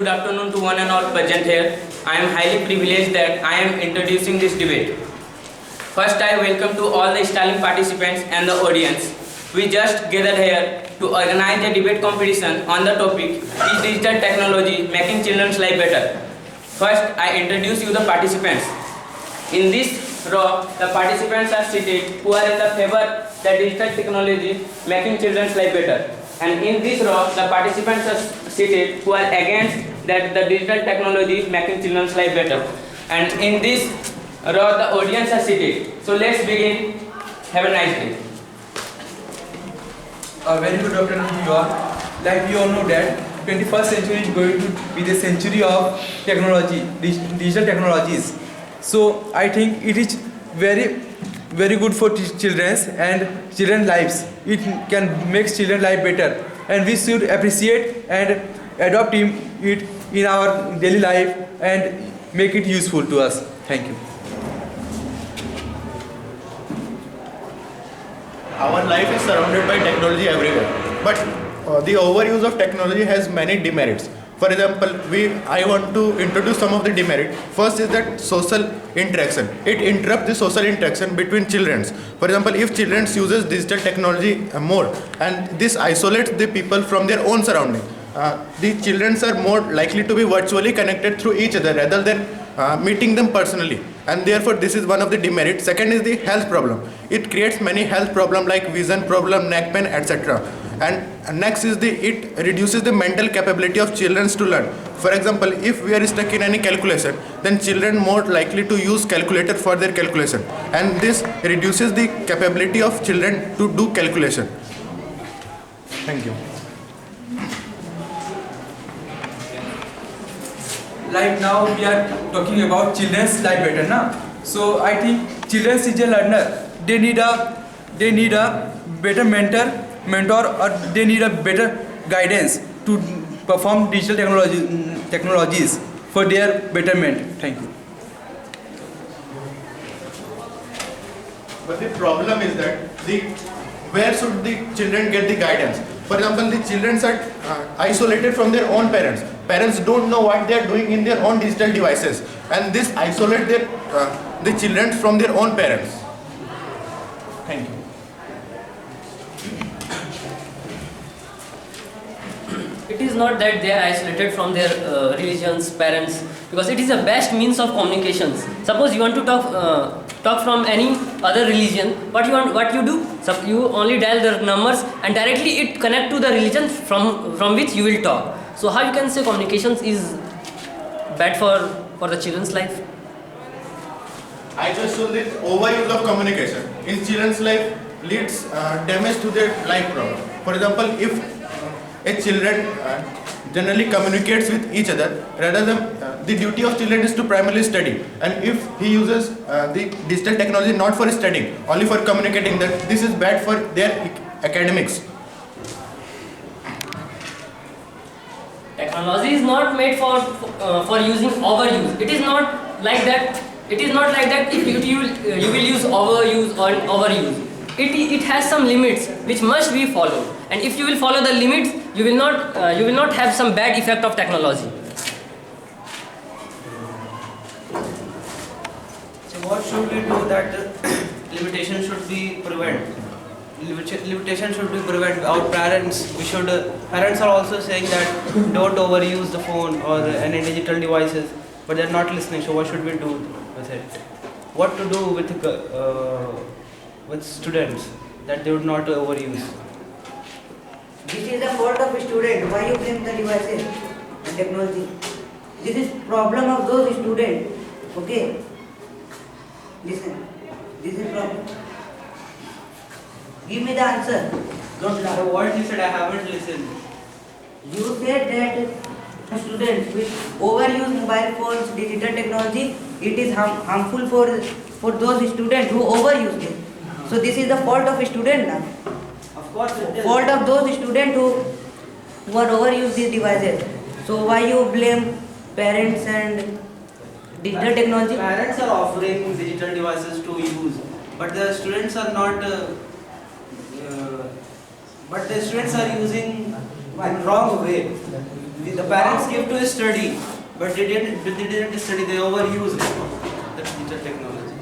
Good afternoon to one and all present here. I am highly privileged that I am introducing this debate. First, I welcome to all the styling participants and the audience. We just gathered here to organize a debate competition on the topic, is digital technology making children's life better? First, I introduce you the participants. In this row, the participants are seated who are in the favor that digital technology making children's life better. And in this row, the participants are seated who are against that the digital technology making children's life better. And in this row, the audience are seated. So let's begin. Have a nice day. Very good afternoon to you all. Like we all know that 21st century is going to be the century of technology, digital technologies. So I think it is very good for children's and children's lives. It can make children's life better, and we should appreciate and adopt it in our daily life and make it useful to us. Thank you. Our life is surrounded by technology everywhere, but the overuse of technology has many demerits. For example, I want to introduce some of the demerits. First is that social interaction. It interrupts the social interaction between children. For example, if children uses digital technology more, and this isolates the people from their own surrounding, the children are more likely to be virtually connected through each other rather than meeting them personally, and therefore this is one of the demerits. Second is the health problem. It creates many health problems like vision problem, neck pain, etc. And next is it reduces the mental capability of children to learn. For example, if we are stuck in any calculation, then children more likely to use calculator for their calculation, and this reduces the capability of children to do calculation. Thank you. Like now we are talking about children's life better now. So I think children is a learner. They need a better mentor, or they need a better guidance to perform digital technologies for their betterment. Thank you. But the problem is that where should the children get the guidance? For example, the children are isolated from their own parents. Parents don't know what they are doing in their own digital devices, and this isolates the children from their own parents. Thank you. It is not that they are isolated from their religions, parents, because it is the best means of communications. Suppose you want to talk from any other religion, what you do? So you only dial the numbers and directly it connect to the religion from which you will talk. So how you can say communications is bad for the children's life? I just told that overuse of communication in children's life leads damage to their life problem. For example, if a children generally communicates with each other, rather than the duty of children is to primarily study, and if he uses the digital technology not for studying, only for communicating, that this is bad for their academics. Technology is not made for using overuse. It is not like that. It is not like that. If you will use overuse or overuse. It has some limits which must be followed. And if you will follow the limits, you will not have some bad effect of technology. So what should we do that limitation should be prevented? Limitation should be prevented. Our parents, parents are also saying that don't overuse the phone or any digital devices, but they're not listening. So what should we do with it? What to do with students that they would not overuse? This is the fault of student. Why you blame the devices and technology? This is problem of those students. Okay. Listen. This is problem. Give me the answer. Don't laugh. What you said, I haven't listened. You said that students will overuse mobile phones, digital technology. It is harmful for those students who overuse it. So this is the fault of student now. Of course it is. Fault of those students who are overuse these devices. So why you blame parents and digital technology? Parents are offering digital devices to use, but the students are not. But the students are using in wrong way. The parents give to study, but they didn't study. They overuse the digital technology.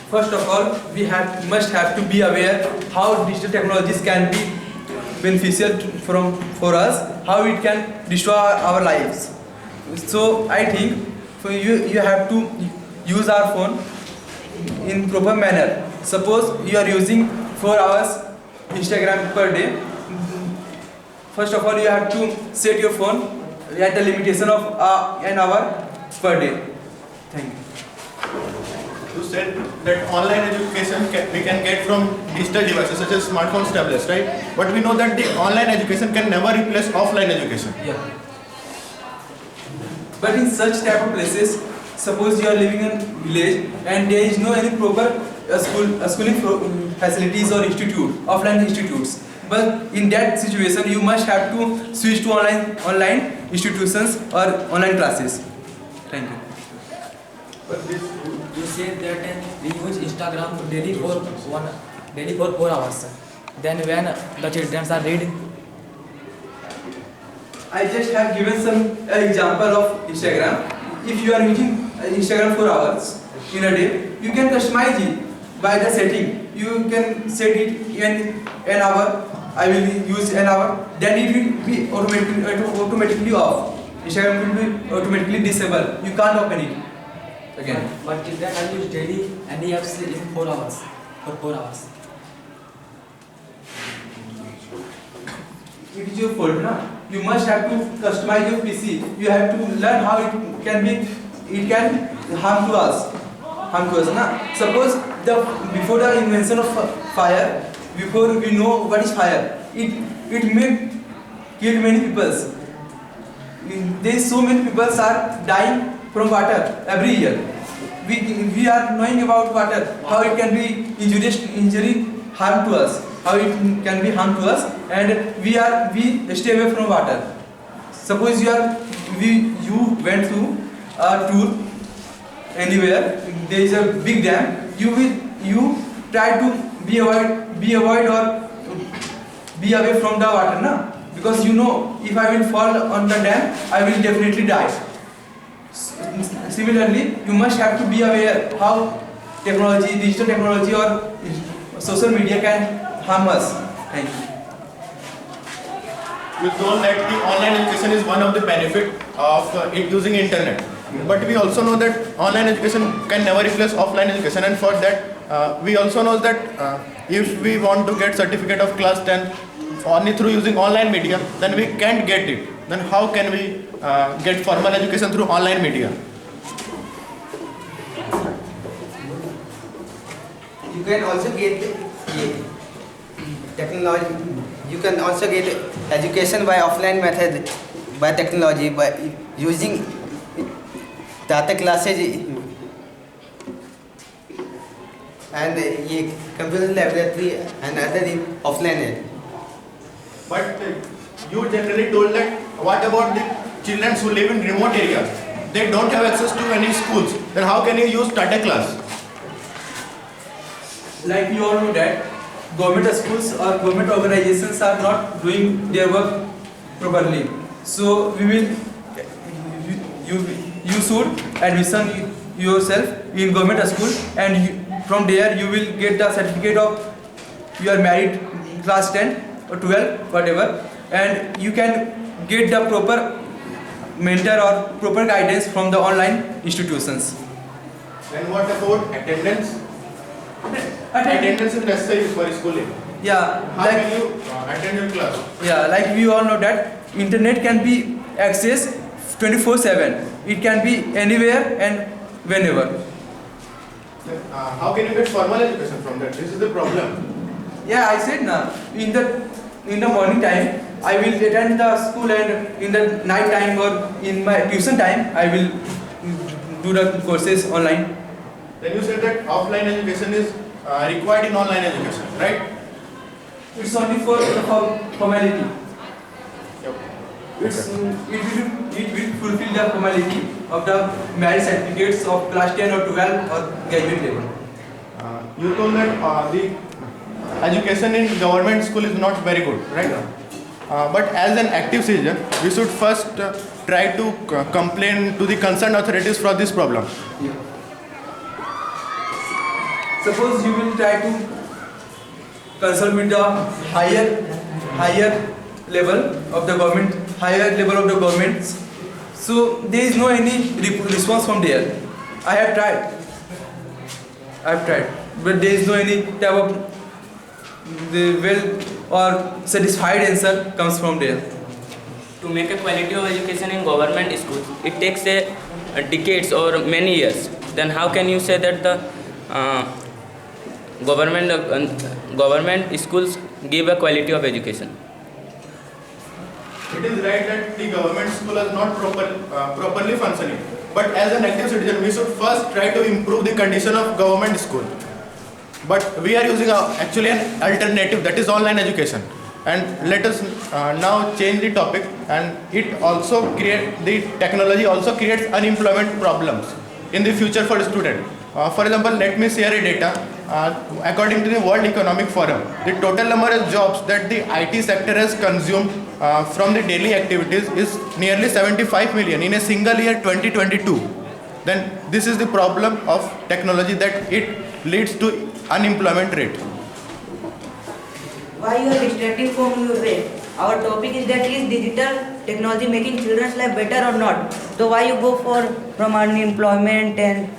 First of all, we must have to be aware how digital technologies can be beneficial for us, how it can destroy our lives. So I think for you have to use our phone in proper manner. Suppose you are using 4 hours Instagram per day. First of all, you have to set your phone at a limitation of an hour per day. Thank you. You said that online education we can get from digital devices such as smartphones, tablets, right? But we know that the online education can never replace offline education. Yeah. But in such type of places, suppose you are living in village and there is no any proper schooling facilities or offline institutes. But in that situation, you must have to switch to online institutions or online classes. Thank you. But this You said that we use Instagram daily for 4 hours. Then when the children are reading, I just have given some example of Instagram. If you are using Instagram 4 hours in a day, you can customize it by the setting. You can set it in an hour. I will use an hour. Then it will be automatically off. Instagram will be automatically disabled. You can't open it again. but children are use daily any apps in 4 hours. For 4 hours. It is your fault, na? You must have to customize your PC. You have to learn how it can harm to us, na? Suppose before the invention of fire, before we know what is fire, it may kill many people. There is so many people are dying from water every year. We are knowing about water, how it can be injury harm to us, how it can be harm to us, and we stay away from water. Suppose you went to a tour anywhere, there is a big dam, you try to be avoid or be away from the water, na? Because you know if I will fall on the dam, I will definitely die. Similarly, you must have to be aware how digital technology or social media can harm us. Thank you. we told that the online education is one of the benefit of using internet. But we also know that online education can never replace offline education, and for that we also know that if we want to get certificate of class 10 only through using online media, then we can't get it. Then how can we get formal education through online media? You can also get technology. You can also get education by offline method, by technology, by using data classes and computer laboratory and other offline. But you generally told that what about the children who live in remote areas? They don't have access to any schools. Then how can you use Tata class? Like you all know that government schools or government organizations are not doing their work properly. So you should admission yourself in government school, and from there you will get the certificate of you are married class 10 or 12 whatever, and you can get the proper mentor or proper guidance from the online institutions. Then what about attendance? Attendance is necessary for schooling. Yeah, How like will you attend your class? yeah, like we all know that internet can be accessed 24/7. It can be anywhere and whenever. Then, how can you get formal education from that? This is the problem. Yeah, I said na, in the morning time I will attend the school, and in the night time or in my tuition time I will do the courses online. Then you said that offline education is required in online education, right? It's only for formality. Yep. It will fulfill the formality of the marriage certificates of class 10 or 12 or graduate level. You told that the education in government school is not very good, right? But as an active citizen, we should first try to complain to the concerned authorities for this problem. Suppose you will try to consult with the higher level of the government, So there is no any response from there. I have tried, but there is no any type of the well or satisfied answer comes from there. To make a quality of education in government schools, it takes a decades or many years. Then how can you say that the government schools give a quality of education? It is right that the government school is not properly functioning. But as an active citizen, we should first try to improve the condition of government school. But we are using actually an alternative, that is online education. And let us now change the topic. And the technology also creates unemployment problems in the future for the student. For example, let me share a data. According to the World Economic Forum, the total number of jobs that the IT sector has consumed from the daily activities is nearly 75 million in a single year 2022. Then this is the problem of technology, that it leads to unemployment rate. Why you are distracting from your rate? Our topic is that is digital technology making children's life better or not? So why you go from unemployment and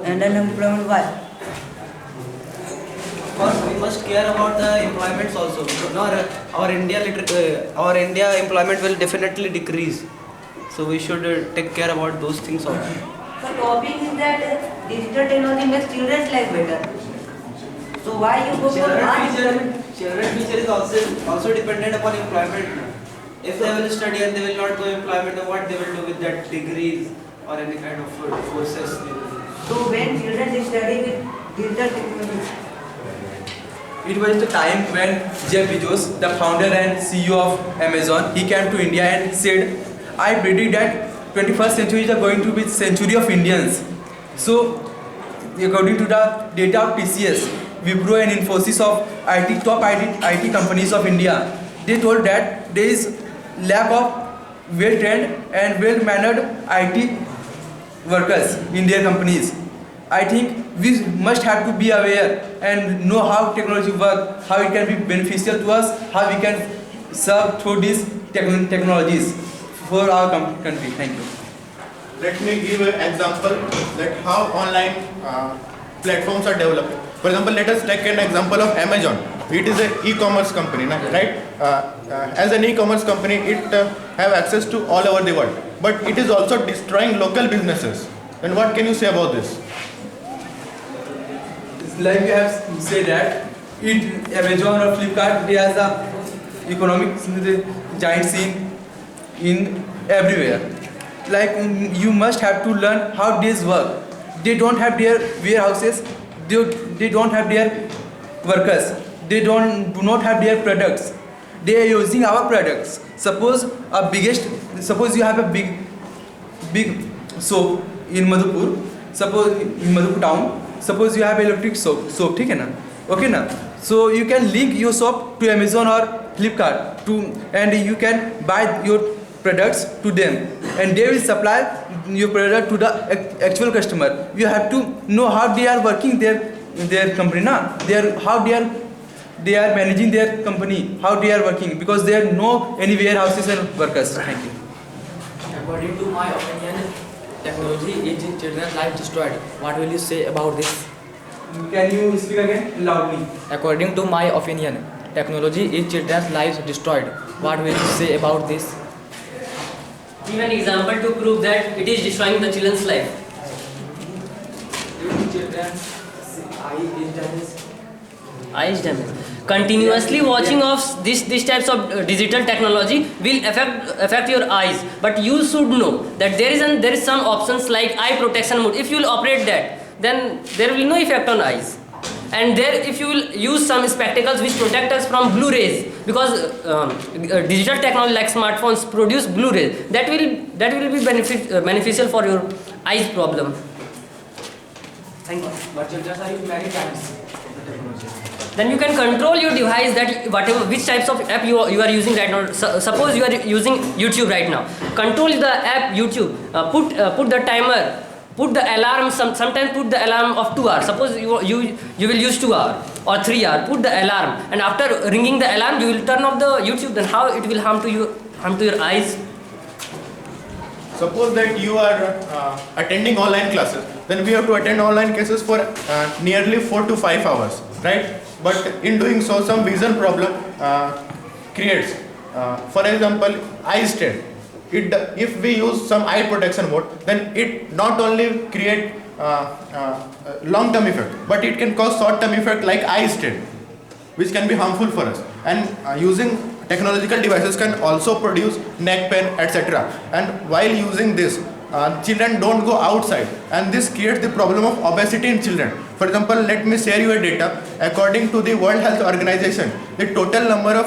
unemployment? Why? Because we must care about the employments also. Our India employment will definitely decrease. So we should take care about those things also. The topic is that digital technology makes children's life better. So why you go for unemployment? Children's future is also dependent upon employment. If they will study and they will not go employment, then what they will do with that degrees or any kind of courses they will do. So when children study with digital technology, It was the time when Jeff Bezos, the founder and CEO of Amazon, he came to India and said, I predict that 21st century is going to be century of Indians. So, according to the data of TCS, Wipro and Infosys of top IT companies of India, they told that there is lack of well-trained and well-mannered IT workers in their companies. I think we must have to be aware and know how technology works, how it can be beneficial to us, how we can serve through these technologies for our country. Thank you. Let me give an example that how online platforms are developed. For example, let us take an example of Amazon. It is an e-commerce company, right? As an e-commerce company, it have access to all over the world. But it is also destroying local businesses. And what can you say about this? Like you have said that Amazon or Flipkart, they are the economic giants in everywhere. Like you must have to learn how these work. They don't have their warehouses, they don't have their workers, they do not have their products. They are using our products. Suppose you have a big soap in Madhupur, town. Suppose you have electric soap, ठीक है ना? Okay ना? So you can link your soap to Amazon or Flipkart and you can buy your products to them, and they will supply your product to the actual customer. You have to know how they are working their company, na? How they are managing their company, how they are working, because there are no any warehouses and workers. Thank you. According to my opinion, technology is in children's life destroyed. What will you say about this? Can you speak again loudly? According to my opinion, technology is children's lives destroyed. What will you say about this? Give an example to prove that it is destroying the children's life. Children's Eye is damaged. Continuously watching of these types of digital technology will affect your eyes, but you should know that there is some options like eye protection mode. If you will operate that, then there will be no effect on eyes. And if you will use some spectacles which protect us from blue rays, because digital technology like smartphones produce blue rays, that will be beneficial for your eyes problem. Thank you. But children are using many times the technology. then you can control your device that whatever which types of app you are using right now. Suppose you are using YouTube right now. Control the app YouTube. Put the timer. Put the alarm. Sometimes put the alarm of 2 hours. Suppose you will use 2 hours or 3 hours. Put the alarm, and after ringing the alarm, you will turn off the YouTube. Then how it will harm to your eyes? Suppose that you are attending online classes, then we have to attend online classes for nearly 4 to 5 hours, right? But in doing so, some vision problem creates. For example, eye strain. If we use some eye protection mode, then it not only create long-term effect, but it can cause short-term effect like eye strain, which can be harmful for us. And using technological devices can also produce neck pain, etc. And while using this, children don't go outside, and this creates the problem of obesity in children. For example, let me share you a data. According to the World Health Organization, the total number of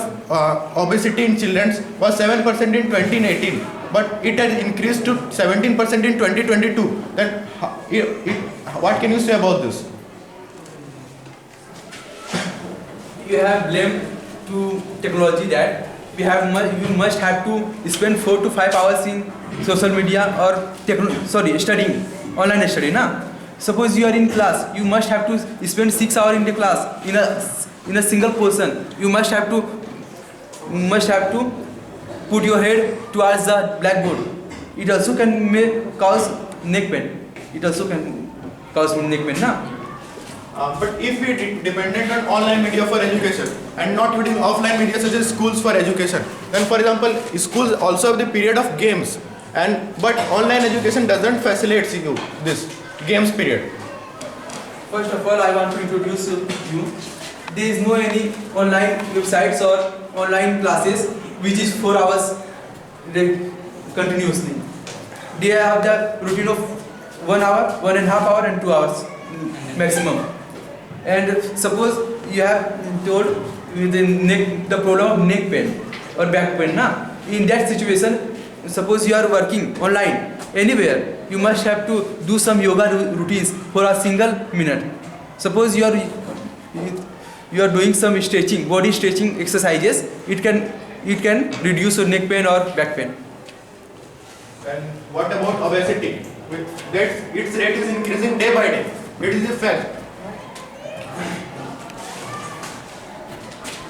obesity in children was 7% in 2018, but it has increased to 17% in 2022. Then, what can you say about this? You have blamed to technology that you must have to spend 4 to 5 hours in social media or studying, online study, na? Suppose you are in class, you must have to spend 6 hours in the class in a single person. You must have to put your head towards the blackboard. It also can cause neck pain. Na? But if we dependent on online media for education and not using offline media such as schools for education, then for example, schools also have the period of games, but online education doesn't facilitate you this games period. First of all, I want to introduce you. There is no any online websites or online classes which is 4 hours continuously. They have the routine of 1 hour, 1.5 hour, and 2 hours maximum. And suppose you have told the problem of neck pain or back pain, na? In that situation, suppose you are working online anywhere, you must have to do some yoga routines for a single minute. Suppose you are doing some stretching, body stretching exercises, it can reduce your neck pain or back pain. And what about obesity? Its rate is increasing day by day. It is a fact.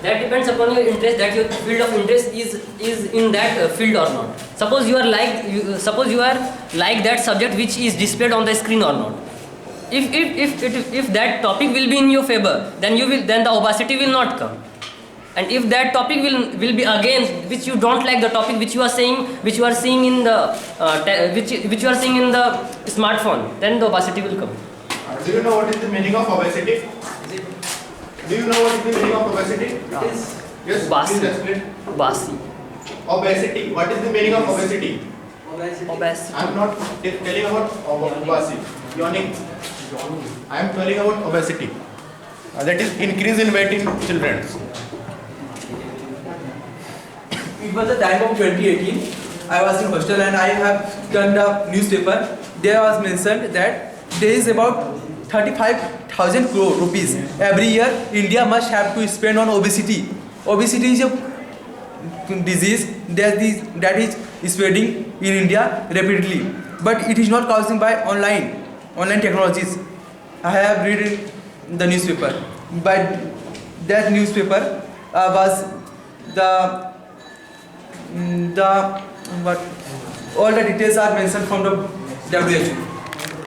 That depends upon your interest, that your field of interest is in that field or not. Suppose you are like that subject which is displayed on the screen or not. If that topic will be in your favor, then the obesity will not come. And if that topic will be again which you don't like, the topic which you are seeing in the which you are seeing in the smartphone, then the obesity will come. Do you know what is the meaning of obesity? Do you know what is the meaning of obesity? Yes, Basi. please explain. Basi. Obesity. What is the meaning of obesity? Obesity. I am not telling about obesity. Yawning. I am telling about obesity. That is increase in weight in children. It was the time of 2018. I was in hostel and I have turned a newspaper. There was mentioned that there is about 35,000 crore rupees every year India must have to spend on obesity. Obesity is a disease that is spreading in India rapidly, but it is not caused by online technologies. I have read in the newspaper, but that newspaper was all the details are mentioned from the WHO.